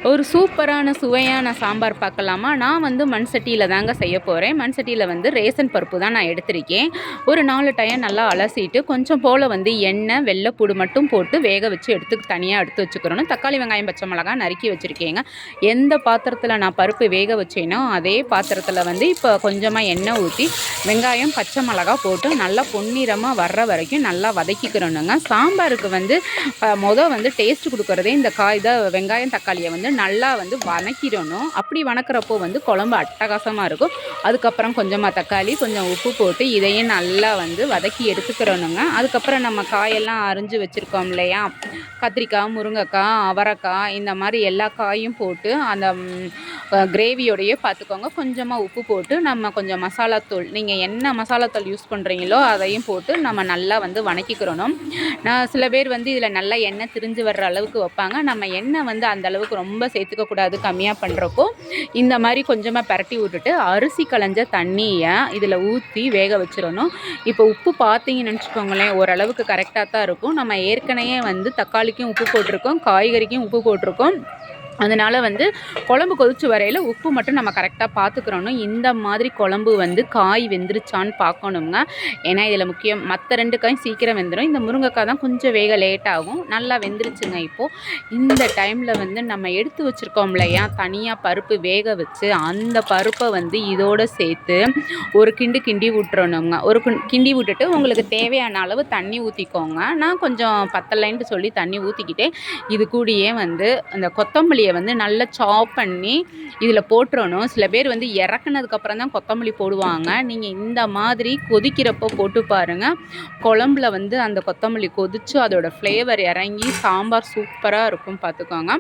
ஒரு சூப்பரான சுவையான சாம்பார் பார்க்கலாமா? நான் வந்து மண் சட்டியில தாங்க செய்ய போறேன். மண் சட்டியில வந்து ரேசன் பருப்பு தான் நான் எடுத்திருக்கேன். ஒரு 4 டயம் நல்லா அலசிட்டு, கொஞ்சம் போல வந்து எண்ணெய், வெள்ளைப்பூடு மட்டும் போட்டு வேக வச்சு தனியா எடுத்து வச்சுக்கிறணும். தக்காளி, வெங்காயம், பச்சை மிளகாய் நறுக்கி வச்சுருக்கேங்க. எந்த பாத்திரத்தில நான் பருப்பு வேக வச்சேனோ, அதே பாத்திரத்தில வந்து இப்போ கொஞ்சமாக எண்ணெய் ஊற்றி, வெங்காயம், பச்சை மிளகாய் போட்டு நல்லா பொன்னிறமா வர்ற வரைக்கும் நல்லா வதக்கிக்கிறணுங்க. சாம்பாருக்கு வந்து வந்து டேஸ்ட் குடுக்குறதே இந்த வெங்காயம், தக்காளிய வந்து நல்லா வந்து வணக்கிடணும். அப்படி வணக்கிறப்போ வந்து குழம்பு அட்டகாசமா இருக்கும். அதுக்கப்புறம் கொஞ்சமா தக்காளி, கொஞ்சம் உப்பு போட்டு இதையும் நல்லா வந்து வதக்கி எடுத்துக்கிறணுங்க. அதுக்கப்புறம் நம்ம காயெல்லாம் அரிஞ்சு வச்சுருக்கோம் இல்லையா? கத்திரிக்காய், முருங்கைக்காய், அவரைக்காய் இந்த மாதிரி எல்லா காயும் போட்டு அந்த கிரேவியோடையே பார்த்துக்கோங்க. கொஞ்சமாக உப்பு போட்டு நம்ம கொஞ்சம் மசாலாத்தூள், நீங்கள் என்ன மசாலாத்தூள் யூஸ் பண்ணுறீங்களோ அதையும் போட்டு நம்ம நல்லா வந்து வணக்கிக்கிறணும். சில பேர் வந்து இதில் நல்லா எண்ணெய் திரிஞ்சு வர்ற அளவுக்கு வைப்பாங்க. நம்ம எண்ணெய் வந்து அந்த அளவுக்கு ரொம்ப சேர்த்துக்கக்கூடாது. கம்மியாக பண்ணுறப்போ இந்த மாதிரி கொஞ்சமாக பரட்டி விட்டுட்டு அரிசி களைஞ்ச தண்ணியை இதில் ஊற்றி வேக வச்சிடணும். இப்போ உப்பு பார்த்தீங்கன்னு நினச்சிக்கோங்களேன், ஓரளவுக்கு கரெக்டாக தான் இருக்கும். நம்ம ஏற்கனவே வந்து தக்காளிக்கும் உப்பு போட்டிருக்கோம், காய்கறிக்கும் உப்பு போட்டிருக்கோம். அதனால் வந்து குழம்பு கொதிச்சு வரையில் உப்பு மட்டும் நம்ம கரெக்டாக பார்த்துக்கிறணும். இந்த மாதிரி குழம்பு வந்து காய் வெந்துருச்சான்னு பார்க்கணுங்க. ஏன்னா இதில் முக்கியம், மற்ற 2 காயும் சீக்கிரம் வெந்துடும். இந்த முருங்கைக்காய் தான் கொஞ்சம் வேக லேட் ஆகும். நல்லா வெந்துருச்சுங்க. இப்போது இந்த டைமில் வந்து நம்ம எடுத்து வச்சுருக்கோம் இல்லையா, தனியாக பருப்பு வேக வச்சு அந்த பருப்பை வந்து இதோடு சேர்த்து ஒரு கிண்டி விட்டுறணுங்க. கிண்டி விட்டுட்டு உங்களுக்கு தேவையான அளவு தண்ணி ஊற்றிக்கோங்க. நான் கொஞ்சம் பத்தலைன்ட்டு சொல்லி தண்ணி ஊற்றிக்கிட்டேன். இது கூடயே வந்து அந்த கொத்தமல்லி வந்து நல்லா சாப் பண்ணி இதில் போட்டுறணும். சில பேர் வந்து இறக்குனதுக்கப்புறம் தான் கொத்தமல்லி போடுவாங்க. நீங்கள் இந்த மாதிரி கொதிக்கிறப்போ போட்டு பாருங்கள். குழம்புல வந்து அந்த கொத்தமல்லி கொதித்து அதோட ஃப்ளேவர் இறங்கி சாம்பார் சூப்பராக இருக்கும் பார்த்துக்கோங்க.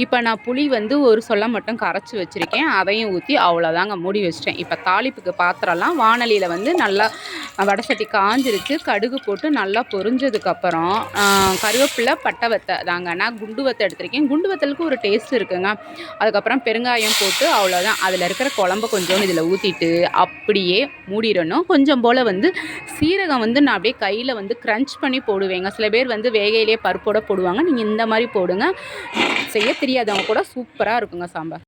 இப்போ நான் புளி வந்து ஒரு சொல்ல மட்டும் கரைச்சி வச்சுருக்கேன். அதையும் ஊற்றி அவ்வளோதாங்க மூடி வச்சிட்டேன். இப்போ தாளிப்புக்கு பாத்திரம்லாம் வானலியில் வந்து நல்லா வடசட்டி காஞ்சிருச்சு. கடுகு போட்டு நல்லா பொரிஞ்சதுக்கப்புறம் கருவேப்பிலை, பட்டை வத்தை தாங்க நான் குண்டு வத்தை எடுத்திருக்கேன். குண்டு வத்தலுக்கு ஒரு டேஸ்ட் இருக்குங்க. அதுக்கப்புறம் பெருங்காயம் போட்டு அவ்வளோதான். அதில் இருக்கிற குழம்பு கொஞ்சோண்டு இதில் ஊற்றிட்டு அப்படியே மூடிடணும். கொஞ்சம் போல் வந்து சீரகம் வந்து நான் அப்படியே கையில் வந்து க்ரன்ச் பண்ணி போடுவேங்க. சில பேர் வந்து வேகையிலே பருப்போடு போடுவாங்க. நீங்கள் இந்த மாதிரி போடுங்க. செய்ய தெரியாதவங்க கூட சூப்பராக இருக்குங்க சாம்பார்.